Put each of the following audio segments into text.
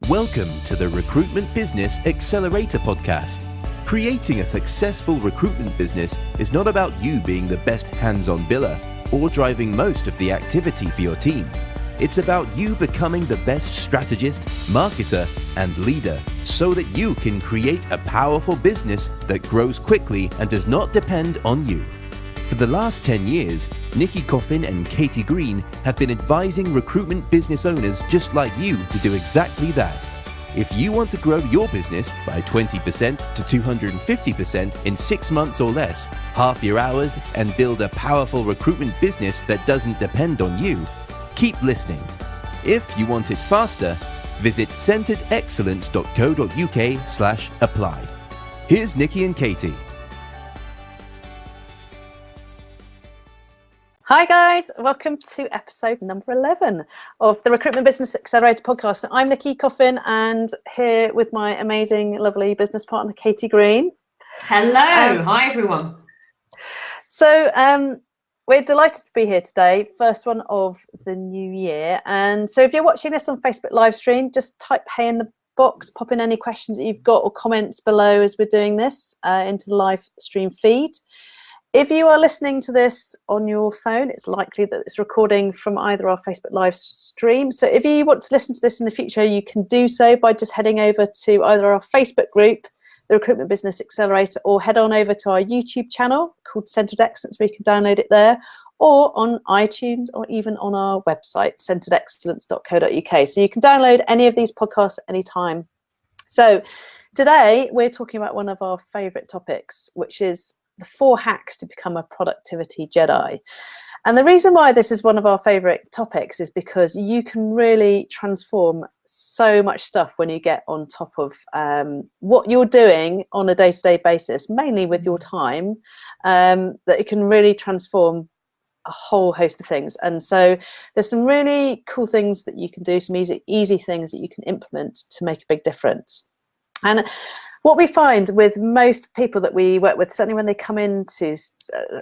Welcome to the Recruitment Business Accelerator Podcast. Creating a successful recruitment business is not about you being the best hands-on biller or driving most of the activity for your team. It's about you becoming the best strategist, marketer, and leader so that you can create a powerful business that grows quickly and does not depend on you. For the last 10 years, Nicky Coffin and Katy Green have been advising recruitment business owners just like you to do exactly that. If you want to grow your business by 20% to 250% in 6 months or less, half your hours, and build a powerful recruitment business that doesn't depend on you, keep listening. If you want it faster, visit centeredexcellence.co.uk/apply. Here's Nicky and Katy. Hi guys, welcome to episode number 11 of the Recruitment Business Accelerator podcast. I'm Nicky Coffin and here with my amazing, lovely business partner, Katy Green. Hello, hi everyone. So we're delighted to be here today, first one of the new year. And so if you're watching this on Facebook live stream, just type hey in the box, pop in any questions that you've got or comments below as we're doing this into the live stream feed. If you are listening to this on your phone, it's likely that it's recording from either our Facebook live stream. So if you want to listen to this in the future, you can do so by just heading over to either our Facebook group, the Recruitment Business Accelerator, or head on over to our YouTube channel called Centered Excellence, where you can download it there, or on iTunes, or even on our website, centeredexcellence.co.uk. So you can download any of these podcasts at any time. So today we're talking about one of our favorite topics, which is the 4 hacks to become a productivity Jedi. And the reason why this is one of our favorite topics is because you can really transform so much stuff when you get on top of what you're doing on a day-to-day basis, mainly with your time, that it can really transform a whole host of things. And so there's some really cool things that you can do, some easy things that you can implement to make a big difference. And what we find with most people that we work with, certainly when they come into,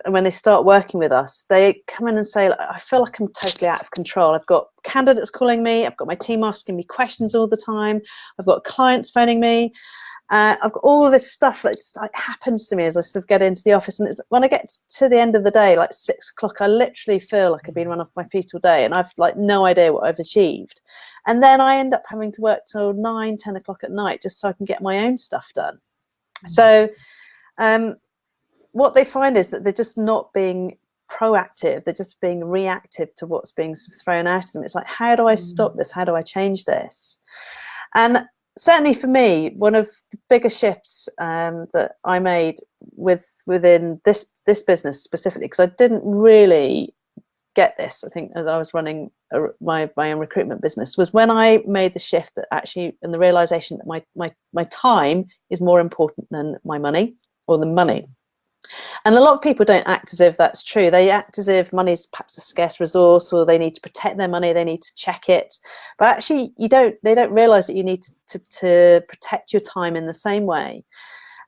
when they start working with us, they come in and say, I feel like I'm totally out of control. I've got candidates calling me. I've got my team asking me questions all the time. I've got clients phoning me. I've got all of this stuff that just happens to me as I sort of get into the office. And it's, when I get to the end of the day, like 6 o'clock, I literally feel like I've been run off my feet all day and I've like no idea what I've achieved. And then I end up having to work till 9, 10 o'clock at night just so I can get my own stuff done. So what they find is that they're just not being proactive. They're just being reactive to what's being sort of thrown at them. It's like, how do I stop this? How do I change this? And certainly for me, one of the biggest shifts that I made within this business specifically, because I didn't really get this, I think, as I was running my own recruitment business, was when I made the shift that actually, and the realization that my time is more important than my money or the money. And a lot of people don't act as if that's true. They act as if money is perhaps a scarce resource, or they need to protect their money, they need to check it. But actually, they don't realize that you need to protect your time in the same way.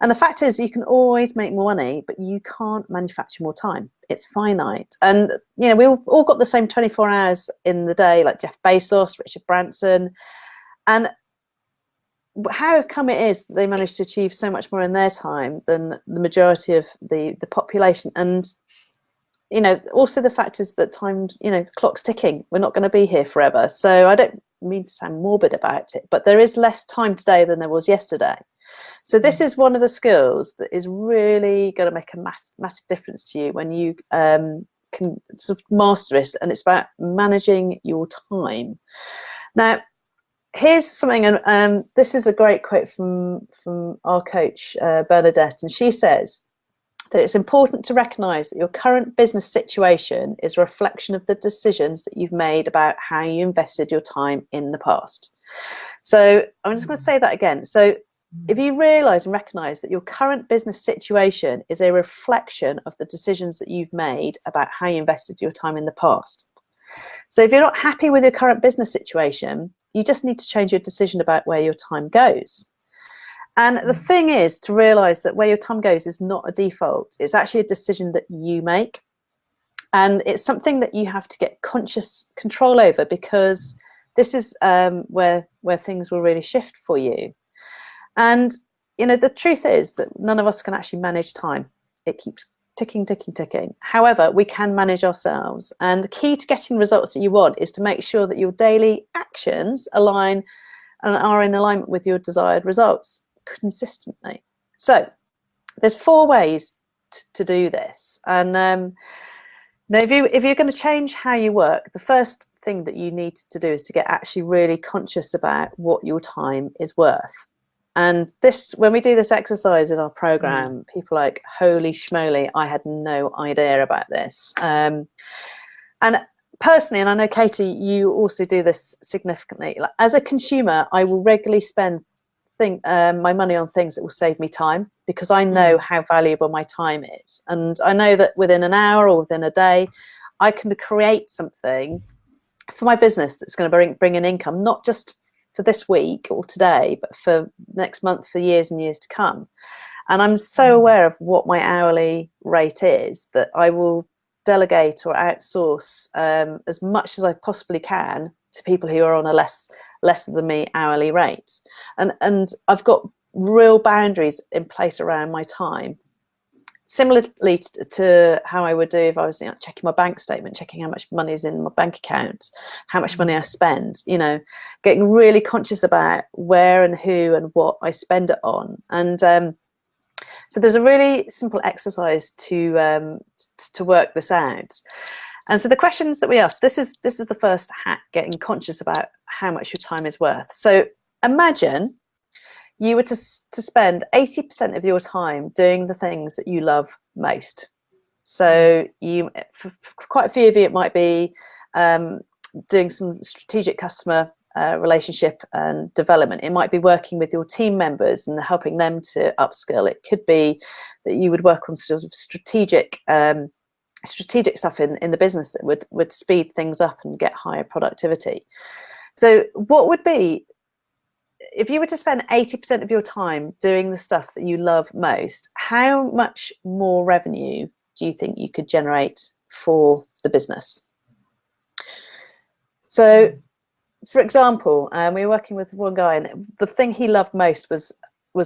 And the fact is, you can always make more money, but you can't manufacture more time. It's finite. And, you know, we've all got the same 24 hours in the day, like Jeff Bezos, Richard Branson. And how come it is that they manage to achieve so much more in their time than the majority of the population? And, you know, also the fact is that time, you know, the clock's ticking. We're not going to be here forever. So I don't mean to sound morbid about it, but there is less time today than there was yesterday. So this is one of the skills that is really going to make a massive difference to you when you can sort of master it, and it's about managing your time. Now, here's something, and this is a great quote from our coach, Bernadette, and she says that it's important to recognise that your current business situation is a reflection of the decisions that you've made about how you invested your time in the past. So I'm just going to say that again. So if you realise and recognise that your current business situation is a reflection of the decisions that you've made about how you invested your time in the past. So if you're not happy with your current business situation, you just need to change your decision about where your time goes. And the thing is to realise that where your time goes is not a default. It's actually a decision that you make. And it's something that you have to get conscious control over, because this is where things will really shift for you. And the truth is that none of us can actually manage time. It keeps ticking, ticking, ticking. However, we can manage ourselves. And the key to getting results that you want is to make sure that your daily actions align and are in alignment with your desired results consistently. So there's 4 ways to do this. And now if you're going to change how you work, the first thing that you need to do is to get actually really conscious about what your time is worth. And this, when we do this exercise in our program, people are like, holy schmoly, I had no idea about this. And personally, and I know Katie, you also do this significantly. Like, as a consumer, I will regularly spend my money on things that will save me time, because I know how valuable my time is. And I know that within an hour or within a day, I can create something for my business that's going to bring an income, not just for this week or today, but for next month, for years and years to come. And I'm so aware of what my hourly rate is that I will delegate or outsource as much as I possibly can to people who are on a less than me hourly rate. And I've got real boundaries in place around my time, similarly to how I would do if I was checking my bank statement, checking how much money is in my bank account, how much money I spend, getting really conscious about where and who and what I spend it on. And so there's a really simple exercise to work this out. And so the questions that we ask, this is the first hack, getting conscious about how much your time is worth. So imagine you were to spend 80% of your time doing the things that you love most. So for quite a few of you, it might be doing some strategic customer relationship and development. It might be working with your team members and helping them to upskill. It could be that you would work on sort of strategic stuff in the business that would speed things up and get higher productivity. So what would be, if you were to spend 80% of your time doing the stuff that you love most, how much more revenue do you think you could generate for the business? So, for example, we were working with one guy, and the thing he loved most was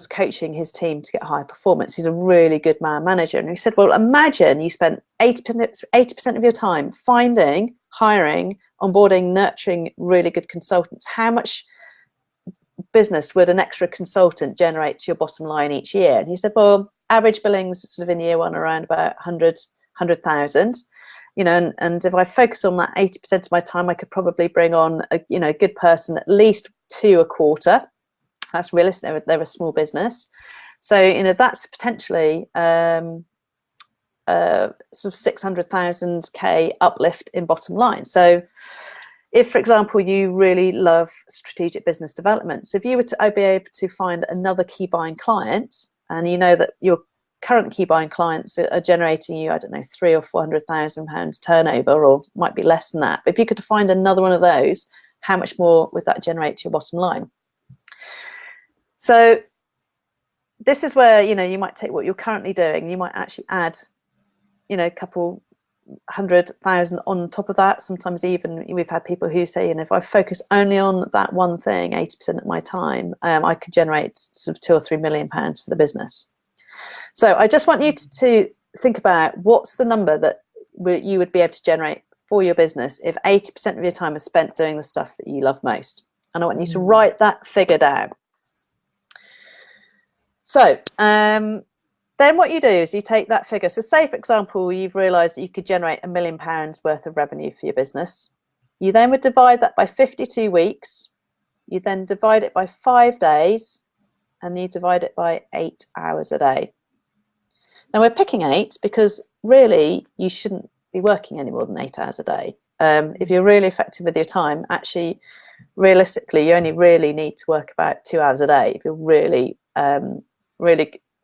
coaching his team to get high performance. He's a really good man manager. And he said, well, imagine you spent 80% of your time finding, hiring, onboarding, nurturing really good consultants. How much business would an extra consultant generate to your bottom line each year? And he said, well, average billings sort of in year one around about 100,000. And if I focus on that 80% of my time, I could probably bring on a good person at least 2 a quarter. That's realistic. They're a small business, so that's potentially sort of 600,000 K uplift in bottom line. So if, for example, you really love strategic business development, so if you were to be able to find another key buying client, and you know that your current key buying clients are generating you, I don't know, 300,000 or 400,000 pounds turnover, or might be less than that. But if you could find another one of those, how much more would that generate to your bottom line? So this is where you might take what you're currently doing, you might actually add a couple 100,000 on top of that. Sometimes even we've had people who say, if I focus only on that one thing 80% of my time, I could generate sort of 2 or 3 million pounds for the business. So I just want you to think about what's the number that you would be able to generate for your business if 80% of your time is spent doing the stuff that you love most. And I want you to write that figure down. So then what you do is you take that figure. So say, for example, you've realised that you could generate £1 million worth of revenue for your business. You then would divide that by 52 weeks. You then divide it by 5 days, and you divide it by 8 hours a day. Now we're picking 8 because really you shouldn't be working any more than 8 hours a day. If you're really effective with your time, actually, realistically, you only really need to work about 2 hours a day if you're really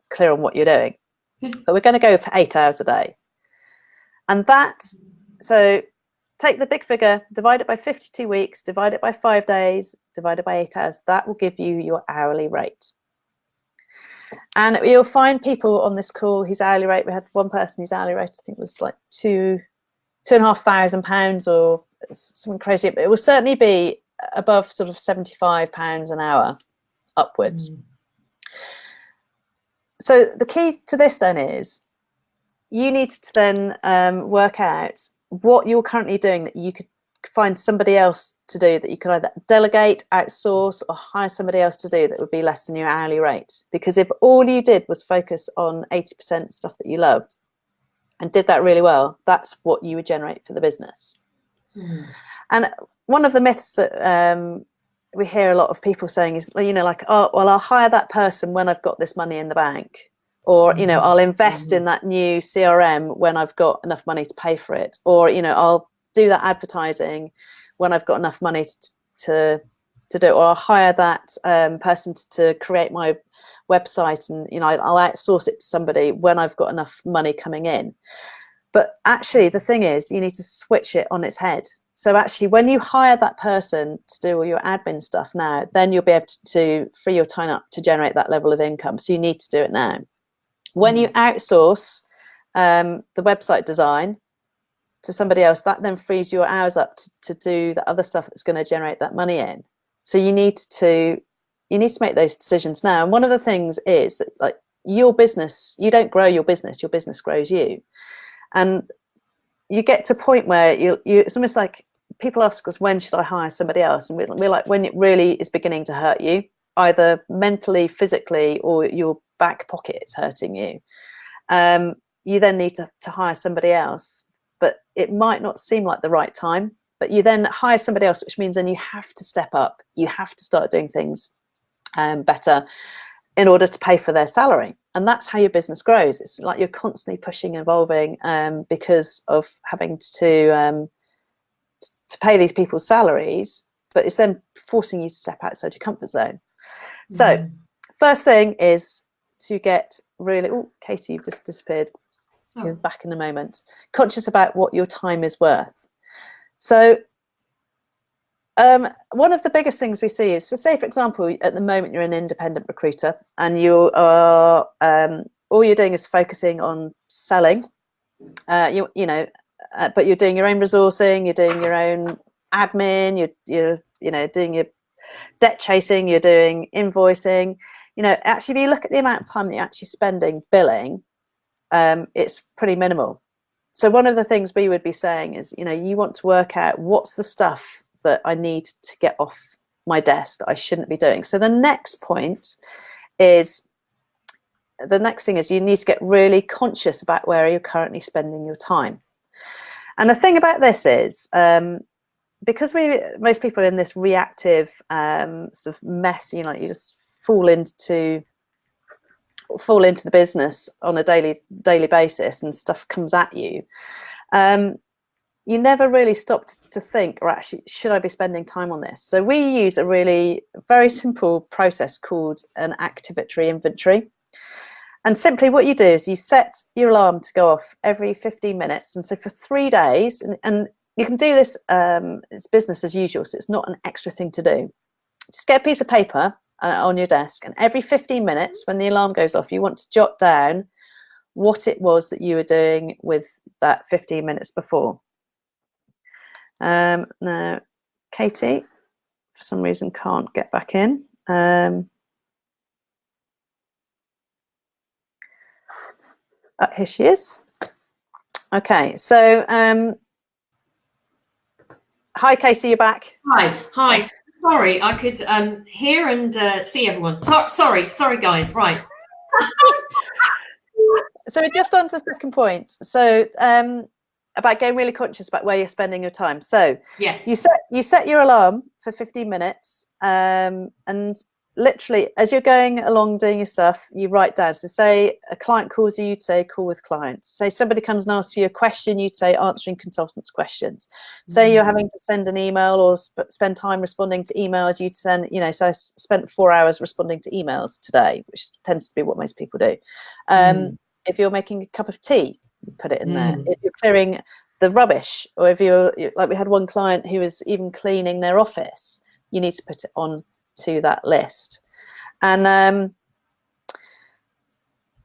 clear on what you're doing. But we're going to go for 8 hours a day. And so take the big figure, divide it by 52 weeks, divide it by 5 days, divide it by 8 hours. That will give you your hourly rate. And you'll find people on this call whose hourly rate, we had one person whose hourly rate I think was like £2,500 or something crazy, but it will certainly be above sort of £75 an hour upwards. So the key to this then is you need to then work out what you're currently doing that you could find somebody else to do, that you could either delegate, outsource, or hire somebody else to do that would be less than your hourly rate. Because if all you did was focus on 80% stuff that you loved and did that really well, that's what you would generate for the business. And one of the myths that we hear a lot of people saying is, you know, like, oh, well, I'll hire that person when I've got this money in the bank, or, you know, I'll invest in that new CRM when I've got enough money to pay for it, or, you know, I'll do that advertising when I've got enough money to do it, or I'll hire that person to create my website, and, you know, I'll outsource it to somebody when I've got enough money coming in. But actually, the thing is, you need to switch it on its head. So actually, when you hire that person to do all your admin stuff now, then you'll be able to free your time up to generate that level of income. So you need to do it now. When you outsource the website design to somebody else, that then frees your hours up to do the other stuff that's going to generate that money in. So you need to make those decisions now. And one of the things is that, like, your business, you don't grow your business grows you. And you get to a point where you it's almost like people ask us, when should I hire somebody else? And we're like, when it really is beginning to hurt you, either mentally, physically, or your back pocket is hurting you. You then need to hire somebody else, but it might not seem like the right time. But you then hire somebody else, which means then you have to step up. You have to start doing things better in order to pay for their salary. And that's how your business grows. It's like you're constantly pushing and evolving because of having to pay these people's salaries, but it's then forcing you to step outside your comfort zone. So first thing is to get really, oh, Katie, you've just disappeared. You're back in a moment. Conscious about what your time is worth. So one of the biggest things we see is, so say, for example, at the moment you're an independent recruiter and you are all you're doing is focusing on selling, but you're doing your own resourcing, you're doing your own admin, you're doing your debt chasing, you're doing invoicing. You know, actually, if you look at the amount of time that you're actually spending billing, it's pretty minimal. So one of the things we would be saying is, you know, you want to work out what's the stuff that I need to get off my desk that I shouldn't be doing. So the next thing is you need to get really conscious about where you're currently spending your time. And the thing about this is, because most people are in this reactive sort of mess, you know, like you just fall into the business on a daily basis and stuff comes at you. You never really stop to think, or actually, should I be spending time on this? So we use a really very simple process called an activity inventory. And simply what you do is you set your alarm to go off every 15 minutes. And so for 3 days, and you can do this, it's business as usual, so it's not an extra thing to do. Just get a piece of paper on your desk, and every 15 minutes when the alarm goes off, you want to jot down what it was that you were doing with that 15 minutes before. Now, Katie, for some reason, can't get back in. Here she is. Okay, so hi, Katie, you're back. Hi. Sorry, I could hear and see everyone. Sorry, guys. Right. So we're just on to the second point. So about getting really conscious about where you're spending your time. So yes, you set your alarm for 15 minutes, and literally as you're going along doing your stuff, you write down. So say a client calls you, you'd say call with clients. Say somebody comes and asks you a question, you'd say answering consultants' questions. Say you're having to send an email or spend time responding to emails, you'd send, you know, so I spent 4 hours responding to emails today, which tends to be what most people do. If you're making a cup of tea, you put it in there. If you're clearing the rubbish, or if you're, like we had one client who was even cleaning their office, you need to put it on to that list. And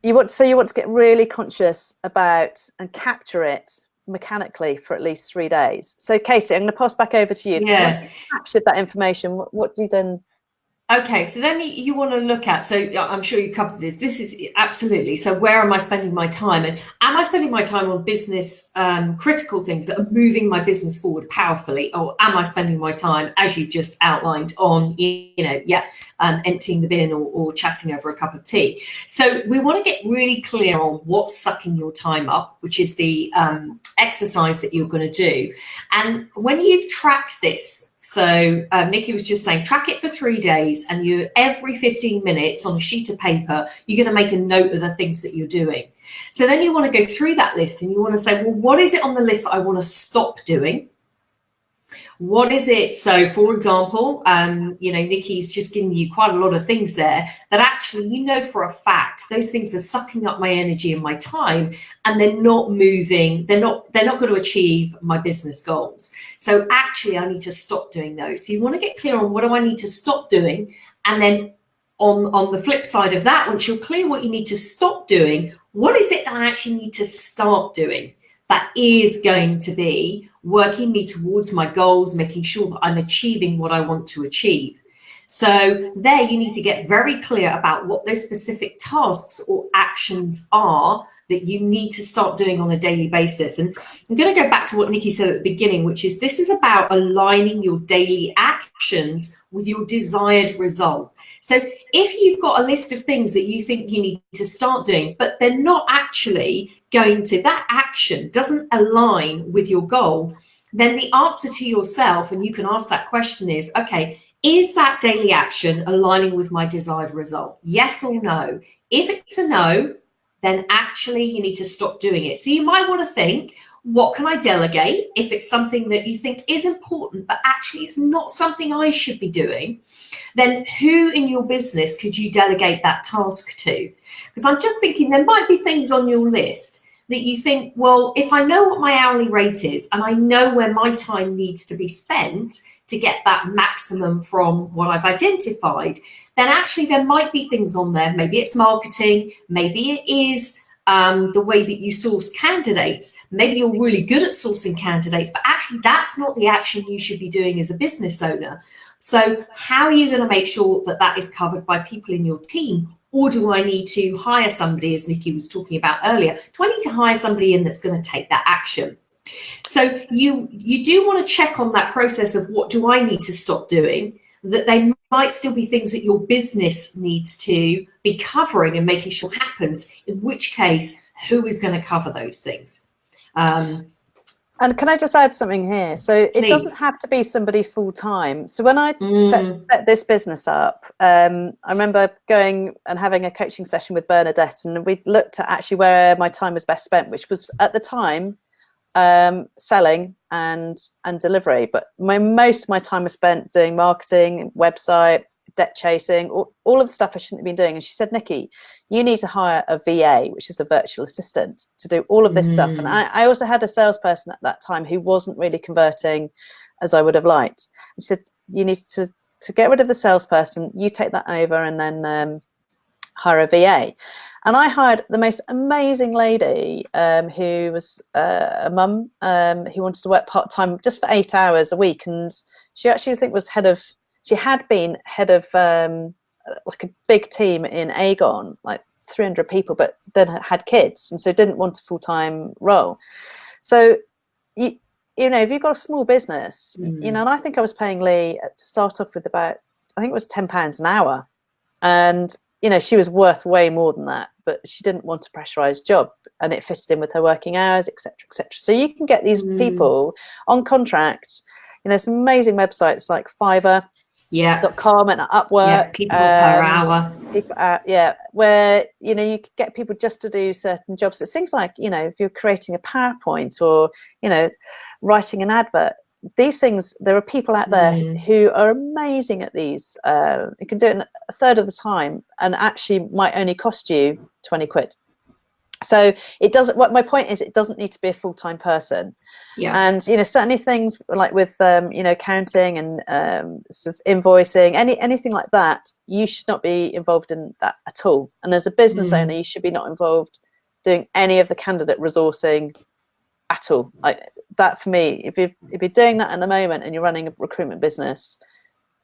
you want to get really conscious about and capture it mechanically for at least 3 days. So Katie, I'm going to pass back over to you. Yeah. Once you've captured that information, what do you then? Okay, so then you want to look at, so I'm sure you covered this. This is absolutely, so where am I spending my time? And am I spending my time on business critical things that are moving my business forward powerfully? Or am I spending my time, as you've just outlined, on, emptying the bin or chatting over a cup of tea? So we want to get really clear on what's sucking your time up, which is the exercise that you're going to do. And when you've tracked this, so Nicky was just saying, track it for 3 days, and you every 15 minutes on a sheet of paper, you're going to make a note of the things that you're doing. So then you want to go through that list and you want to say, well, what is it on the list that I want to stop doing? What is it? So, for example, Nicky's just giving you quite a lot of things there that actually, for a fact, those things are sucking up my energy and my time, and they're not moving. They're not going to achieve my business goals. So actually, I need to stop doing those. So you want to get clear on what do I need to stop doing, and then on the flip side of that, once you're clear what you need to stop doing, what is it that I actually need to start doing that is going to be working me towards my goals, making sure that I'm achieving what I want to achieve. So there you need to get very clear about what those specific tasks or actions are that you need to start doing on a daily basis. And I'm going to go back to what Nicky said at the beginning, which is this is about aligning your daily actions with your desired result. So if you've got a list of things that you think you need to start doing, but they're not actually going to, that action doesn't align with your goal, then the answer to yourself, and you can ask that question, is, okay, is that daily action aligning with my desired result? Yes or no? If it's a no, then actually you need to stop doing it. So you might want to think, what can I delegate if it's something that you think is important, but actually it's not something I should be doing? Then who in your business could you delegate that task to? Because I'm just thinking there might be things on your list that you think, well, if I know what my hourly rate is and I know where my time needs to be spent to get that maximum from what I've identified, then actually there might be things on there. Maybe it's marketing, maybe it is the way that you source candidates. Maybe you're really good at sourcing candidates, but actually that's not the action you should be doing as a business owner. So how are you going to make sure that that is covered by people in your team? Or do I need to hire somebody, as Nicky was talking about earlier? Do I need to hire somebody in that's going to take that action? So you do want to check on that process of what do I need to stop doing, that they might still be things that your business needs to be covering and making sure happens, in which case, who is going to cover those things? And can I just add something here? So it doesn't have to be somebody full-time. So when I set this business up, I remember going and having a coaching session with Bernadette, and we looked at actually where my time was best spent, which was at the time selling and delivery. But most of my time was spent doing marketing, website, debt chasing, all of the stuff I shouldn't have been doing. And she said, Nicky, you need to hire a VA, which is a virtual assistant, to do all of this stuff. And I also had a salesperson at that time who wasn't really converting as I would have liked. She said, you need to get rid of the salesperson, you take that over, and then hire a VA. And I hired the most amazing lady who was a mum who wanted to work part-time just for 8 hours a week. And she actually, I think, she had been head of like a big team in Aegon, like 300 people, but then had kids, and so didn't want a full-time role. So, if you've got a small business, and I think I was paying Lee to start off with about, I think it was £10 an hour. And, she was worth way more than that, but she didn't want a pressurized job, and it fitted in with her working hours, etc., etc. So you can get these people on contract. Some amazing websites like Fiverr.com and Upwork. People per hour. Where you could get people just to do certain jobs. It's things like if you're creating a PowerPoint or writing an advert. These things, there are people out there who are amazing at these. You can do it in a third of the time, and actually might only cost you 20 quid. So it doesn't. What my point is, it doesn't need to be a full-time person. Yeah. And certainly things like with accounting and sort of invoicing, anything like that, you should not be involved in that at all. And as a business owner, you should be not involved doing any of the candidate resourcing at all. That for me, if you're doing that at the moment and you're running a recruitment business,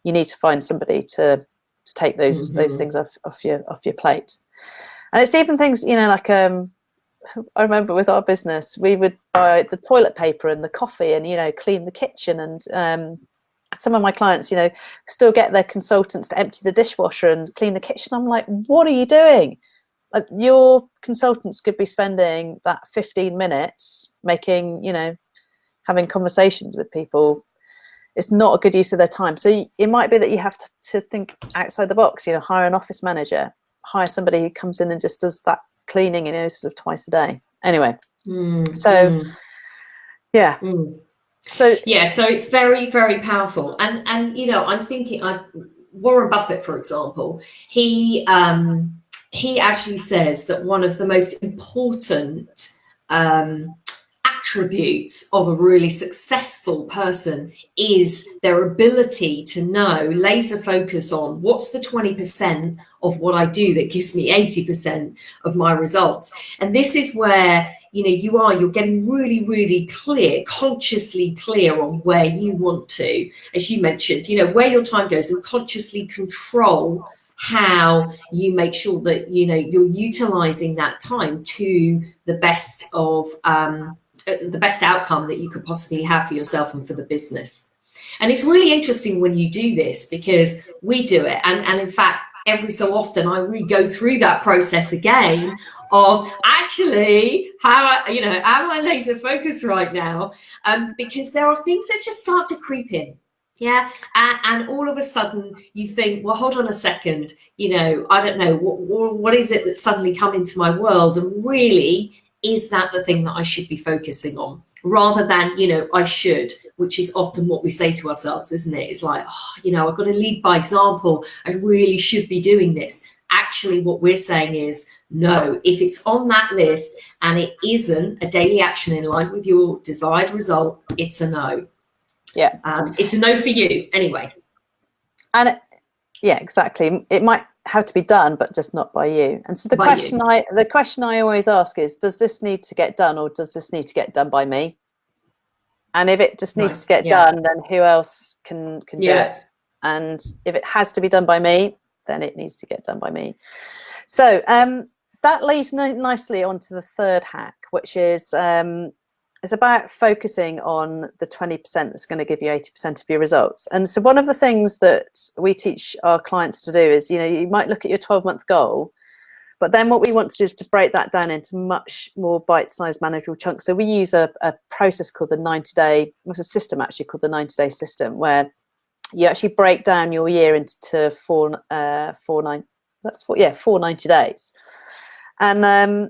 you need to find somebody to take those things off your plate. And it's even things, like I remember with our business, we would buy the toilet paper and the coffee and clean the kitchen, and some of my clients still get their consultants to empty the dishwasher and clean the kitchen. I'm like, what are you doing? Like, your consultants could be spending that 15 minutes making having conversations with people. It's not a good use of their time. So it might be that you have to think outside the box. Hire an office manager, hire somebody who comes in and just does that cleaning, sort of twice a day. Anyway, so it's very, very powerful. And I'm thinking, Warren Buffett, for example, he actually says that one of the most important attributes of a really successful person is their ability to know, laser focus on what's the 20% of what I do that gives me 80% of my results. And this is where you're getting really, really clear, consciously clear on where you want to, as you mentioned, where your time goes, and consciously control how you make sure that you're utilizing that time to the best of the best outcome that you could possibly have for yourself and for the business. And it's really interesting when you do this, because we do it, and in fact every so often I go through that process again of actually how am I laser focused right now, because there are things that just start to creep in. And all of a sudden you think, well, hold on a second, I don't know, what is it that's suddenly come into my world, and really, is that the thing that I should be focusing on, rather than I should, which is often what we say to ourselves, isn't it? It's like, I've got to lead by example, I really should be doing this. Actually, what we're saying is, no, if it's on that list and it isn't a daily action in line with your desired result, it's a no. It's a no for you anyway. And exactly, it might have to be done, but just not by you. And so the question I always ask is, does this need to get done, or does this need to get done by me? And if it just needs to get done, then who else can do it? And if it has to be done by me, then it needs to get done by me. So that leads nicely onto the third hack, which is it's about focusing on the 20% that's going to give you 80% of your results. And so one of the things that we teach our clients to do is, you might look at your 12-month goal, but then what we want to do is to break that down into much more bite-sized manageable chunks. So we use a process called the 90-day, it's a system actually called the 90-day system, where you actually break down your year into four 90 days. And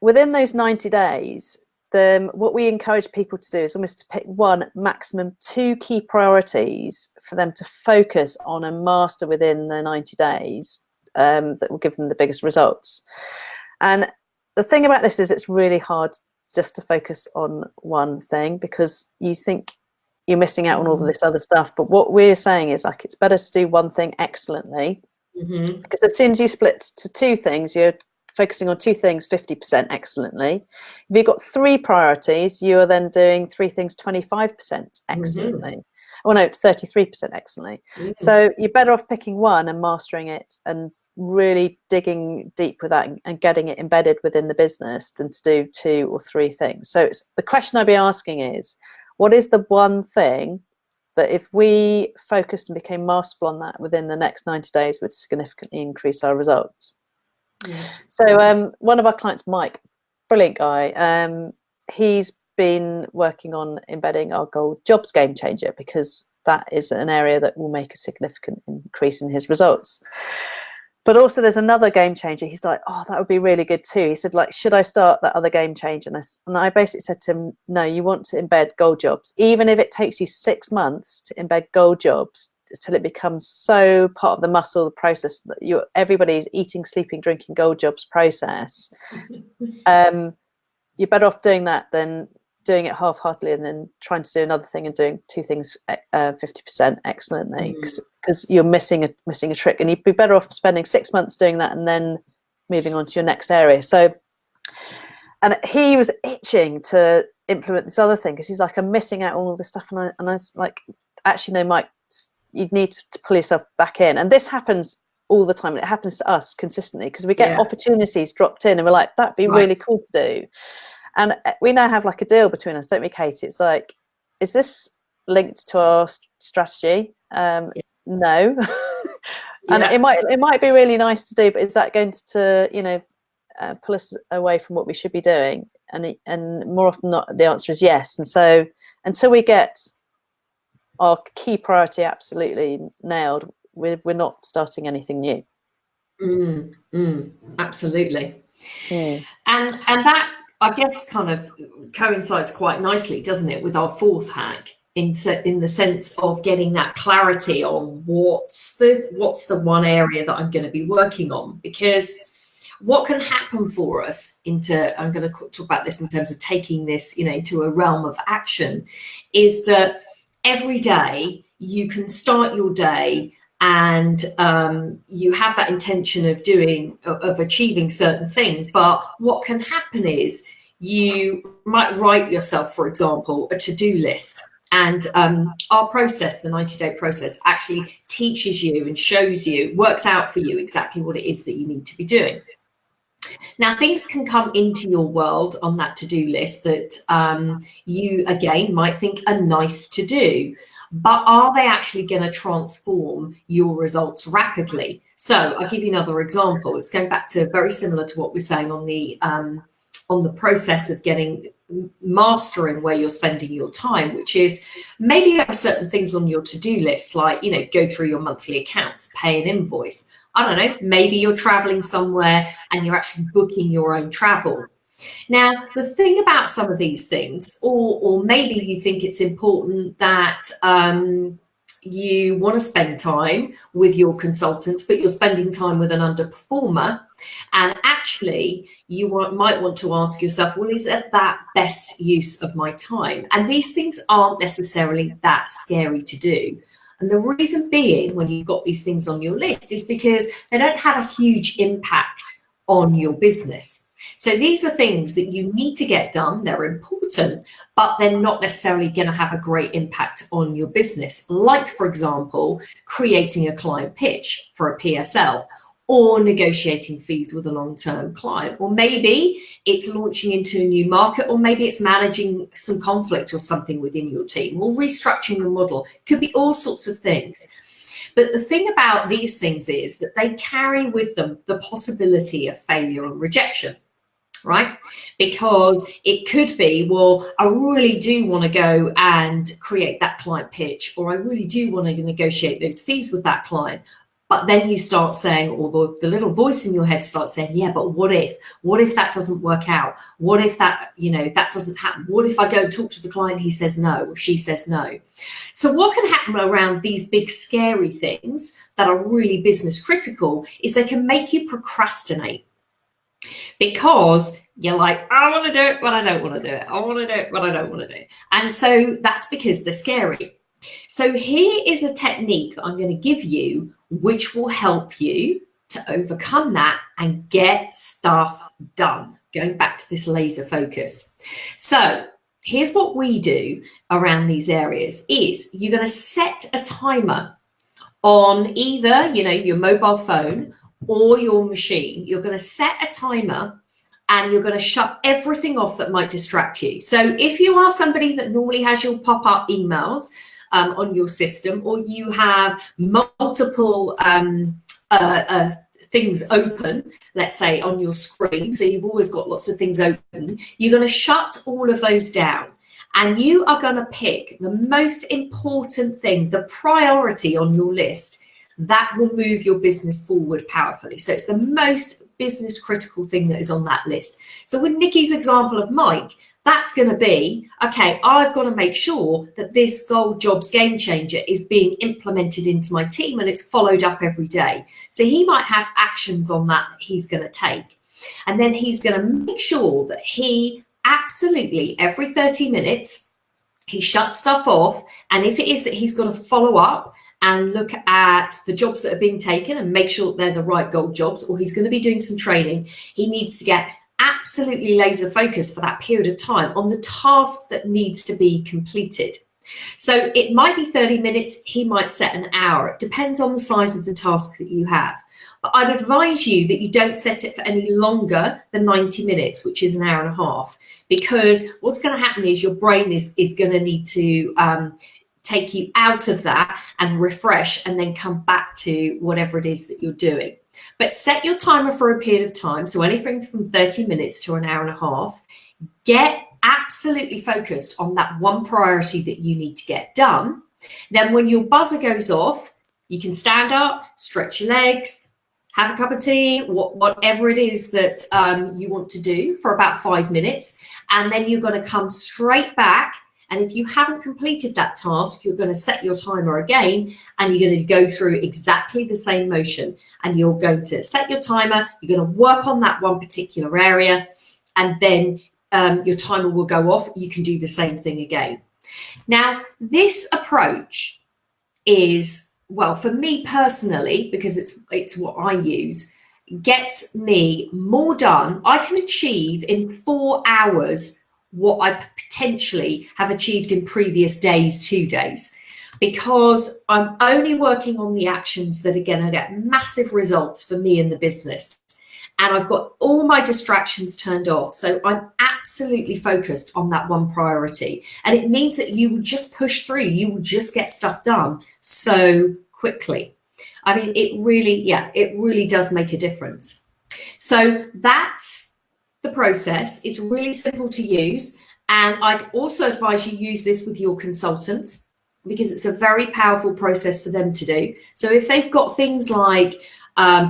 within those 90 days, what we encourage people to do is almost to pick one, maximum two key priorities for them to focus on and master within the 90 days that will give them the biggest results. And the thing about this is it's really hard just to focus on one thing, because you think you're missing out on all of this other stuff. But what we're saying is, like, it's better to do one thing excellently, because as soon as you split to two things, you're focusing on two things 50% excellently. If you've got three priorities, you are then doing three things 25% excellently. Well, no, 33% excellently. So you're better off picking one and mastering it and really digging deep with that and getting it embedded within the business, than to do two or three things. So the question I'd be asking is, what is the one thing that if we focused and became masterful on that within the next 90 days would significantly increase our results? So one of our clients, Mike, brilliant guy, he's been working on embedding our gold jobs game changer, because that is an area that will make a significant increase in his results. But also there's another game changer. He's like, oh, that would be really good too. He said, like, should I start that other game changer? And I basically said to him, no, you want to embed gold jobs. Even if it takes you 6 months to embed gold jobs, till it becomes so part of the muscle, the process, that everybody's eating, sleeping, drinking gold jobs process, you're better off doing that than doing it half-heartedly and then trying to do another thing and doing two things 50% excellently, because you're missing a trick. And you'd be better off spending 6 months doing that and then moving on to your next area. So And he was itching to implement this other thing because he's like, I'm missing out on all this stuff. And I was like, actually, no, Mike, you need to pull yourself back in. And this happens all the time. It happens to us consistently because we get opportunities dropped in and we're like, that'd be really cool to do. And we now have like a deal between us, don't we, Katie? It's like, is this linked to our strategy? No. And it might be really nice to do, but is that going to pull us away from what we should be doing? And more often than not, the answer is yes. And so until we get our key priority absolutely nailed, we're not starting anything new. Absolutely. And that, I guess, kind of coincides quite nicely, doesn't it, with our fourth hack, in the sense of getting that clarity on what's the one area that I'm going to be working on. Because what can happen for us I'm going to talk about this in terms of taking this, into a realm of action, is that every day you can start your day and you have that intention of achieving certain things. But what can happen is you might write yourself, for example, a to-do list. And our process, the 90-day process, actually teaches you and shows you, works out for you exactly what it is that you need to be doing. Now, things can come into your world on that to-do list that you, again, might think are nice to do. But are they actually going to transform your results rapidly? So I'll give you another example. It's going back to very similar to what we're saying on the process of mastering where you're spending your time, which is maybe you have certain things on your to-do list, like, go through your monthly accounts, pay an invoice. I don't know, maybe you're traveling somewhere and you're actually booking your own travel. Now, the thing about some of these things, or maybe you think it's important that you want to spend time with your consultants, but you're spending time with an underperformer, and actually you might want to ask yourself, well, is it that best use of my time? And these things aren't necessarily that scary to do. And the reason being, when you've got these things on your list, is because they don't have a huge impact on your business. So these are things that you need to get done. They're important, but they're not necessarily going to have a great impact on your business. Like, for example, creating a client pitch for a PSL, or negotiating fees with a long-term client, or maybe it's launching into a new market, or maybe it's managing some conflict or something within your team, or restructuring a model. Could be all sorts of things. But the thing about these things is that they carry with them the possibility of failure and rejection. Right? Because it could be, well, I really do want to go and create that client pitch, or I really do want to negotiate those fees with that client. But then you start saying, or the little voice in your head starts saying, yeah, but what if that doesn't work out? What if that, that doesn't happen? What if I go and talk to the client, he says no, or she says no? So what can happen around these big, scary things that are really business critical is they can make you procrastinate. Because you're like, I want to do it, but I don't want to do it. I want to do it, but I don't want to do it. And so that's because they're scary. So here is a technique that I'm going to give you, which will help you to overcome that and get stuff done. Going back to this laser focus. So here's what we do around these areas is you're going to set a timer on either, your mobile phone or your machine. You're going to set a timer and you're going to shut everything off that might distract you. So if you are somebody that normally has your pop-up emails on your system, or you have multiple things open, let's say on your screen, so you've always got lots of things open, you're going to shut all of those down. And you are going to pick the most important thing, the priority on your list, that will move your business forward powerfully. So it's the most business critical thing that is on that list. So with Nikki's example of Mike, that's going to be, okay, I've got to make sure that this gold jobs game changer is being implemented into my team and it's followed up every day. So he might have actions on that he's going to take. And then he's going to make sure that he absolutely every 30 minutes, he shuts stuff off. And if it is that he's got to follow up and look at the jobs that are being taken and make sure that they're the right gold jobs, or he's going to be doing some training, he needs to get absolutely laser focused for that period of time on the task that needs to be completed. So it might be 30 minutes, he might set an hour. It depends on the size of the task that you have. But I'd advise you that you don't set it for any longer than 90 minutes, which is an hour and a half, because what's going to happen is your brain is going to need to take you out of that and refresh and then come back to whatever it is that you're doing. But set your timer for a period of time. So anything from 30 minutes to an hour and a half. Get absolutely focused on that one priority that you need to get done. Then when your buzzer goes off, you can stand up, stretch your legs, have a cup of tea, whatever it is that you want to do for about 5 minutes. And then you're going to come straight back. And if you haven't completed that task, you're going to set your timer again, and you're going to go through exactly the same motion. And you're going to set your timer, you're going to work on that one particular area, and then your timer will go off. You can do the same thing again. Now, this approach is, well, for me personally, because it's what I use, gets me more done. I can achieve in 4 hours what I potentially have achieved in previous days, 2 days, because I'm only working on the actions that are going to get massive results for me in the business. And I've got all my distractions turned off. So I'm absolutely focused on that one priority. And it means that you will just push through. You will just get stuff done so quickly. I mean, it really does make a difference. So that's the process. It's really simple to use. And I'd also advise you use this with your consultants, because it's a very powerful process for them to do. So if they've got things like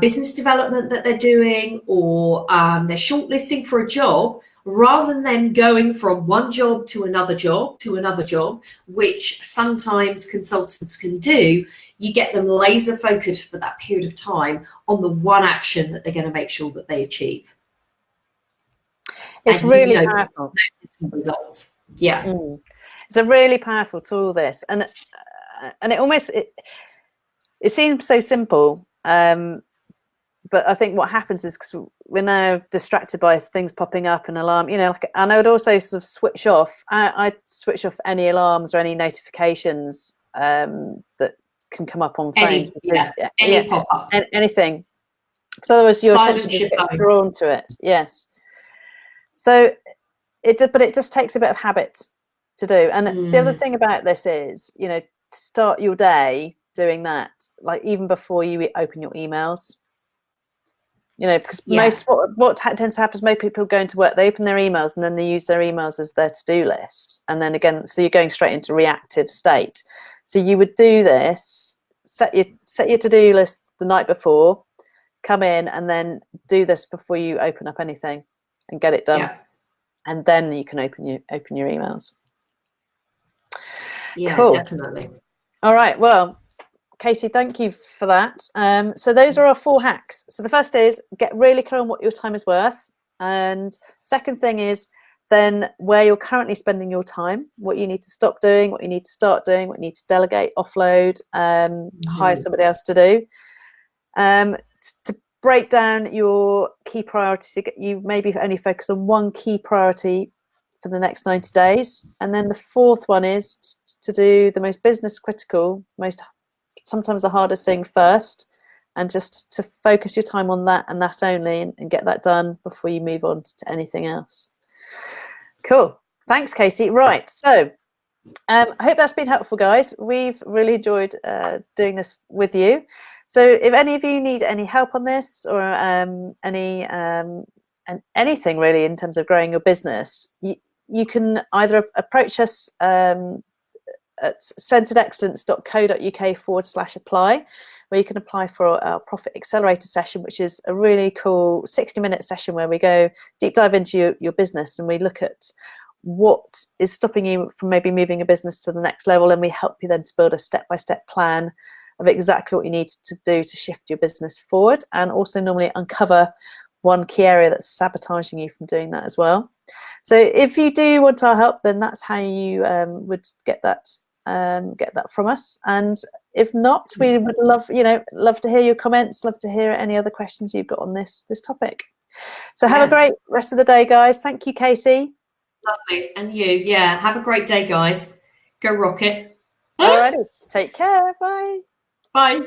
business development that they're doing, or they're shortlisting for a job, rather than them going from one job to another job, which sometimes consultants can do, you get them laser focused for that period of time on the one action that they're going to make sure that they achieve. It's really powerful. Notice the results. Yeah. It's a really powerful tool, this, and it almost it seems so simple, but I think what happens is, because we're now distracted by things popping up and alarm, like, and I would also sort of switch off. I switch off any alarms or any notifications that can come up on phones. Any pop-ups, anything. So otherwise your attention gets drawn to it. Yes. So but it just takes a bit of habit to do. And the other thing about this is, to start your day doing that, like even before you open your emails, because what tends to happen is most people going to work, they open their emails and then they use their emails as their to-do list. And then again, so you're going straight into reactive state. So you would do this, set your to-do list the night before, come in and then do this before you open up anything and get it done. Yeah. And then you can open your emails. Yeah, cool. Definitely. All right. Well, Katy, thank you for that. So those are our 4 hacks. So the first is get really clear on what your time is worth. And second thing is then where you're currently spending your time, what you need to stop doing, what you need to start doing, what you need to delegate, offload, hire somebody else to do. To break down your key priorities, you maybe only focus on one key priority for the next 90 days. And then the fourth one is to do the most business critical, sometimes the hardest thing first, and just to focus your time on that and that only, and get that done before you move on to anything else. Cool. Thanks, Katy. Right. So I hope that's been helpful, guys. We've really enjoyed doing this with you. So if any of you need any help on this, or anything really in terms of growing your business, you can either approach us at centeredexcellence.co.uk/apply, where you can apply for our Profit Accelerator session, which is a really cool 60-minute session where we go deep dive into your business, and we look at what is stopping you from maybe moving a business to the next level, and we help you then to build a step-by-step plan of exactly what you need to do to shift your business forward, and also normally uncover one key area that's sabotaging you from doing that as well. So if you do want our help, then that's how you would get that from us. And if not, we would love to hear your comments, love to hear any other questions you've got on this topic. So have a great rest of the day, guys. Thank you, Katie. Lovely. And you, yeah. Have a great day, guys. Go rock it. Alrighty. Take care. Bye. Bye.